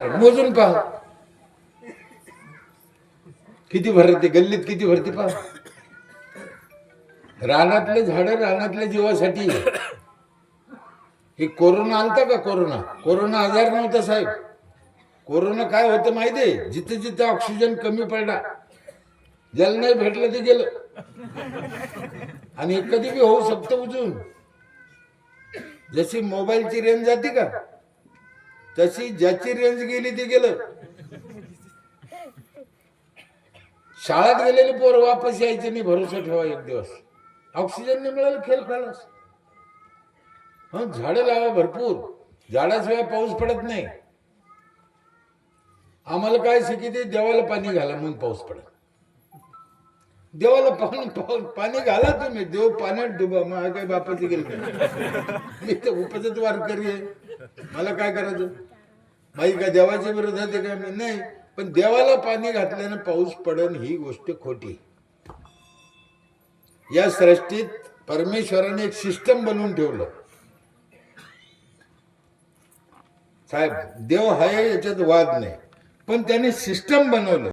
मोजून पहा किती भरते, गल्लीत किती भरते पहा. रानातले झाड रानातल्या जीवासाठी. हे कोरोना आलता का? कोरोना आजार नव्हता साहेब. कोरोना काय होतं माहितीये? जिथे जिथे ऑक्सिजन कमी पडला, ज्याला नाही भेटलं ते गेलं. आणि कधी बी होऊ शकतं उजून. जशी मोबाईलची रेंज जाते का, तशी ज्याची रेंज गेली ते गेलं. शाळेत गेलेले पोर वापस यायचे नाही, भरोसा ठेवा. एक दिवस ऑक्सिजन नाही मिळालं, खेळ खालास. हा, झाडं लावा भरपूर. झाडाशिवाय पाऊस पडत नाही. आम्हाला काय शिकिते? देवाला पाणी घाला म्हणून पाऊस पडत. देवाला पाणी घाला तुम्ही, देव पाण्यात डुबा. मग काय बापाची गेली? मी तर उपजत वारकरी आहे, मला काय करायचं? माझी काय देवाच्या विरोधात आहे का? मी नाही. पण देवाला पाणी घातल्यानं पाऊस पडन ही गोष्ट खोटी. या सृष्टीत परमेश्वराने एक सिस्टम बनवून ठेवलं साहेब. देव आहे याच्यात वाद नाही, पण त्याने सिस्टम बनवलं.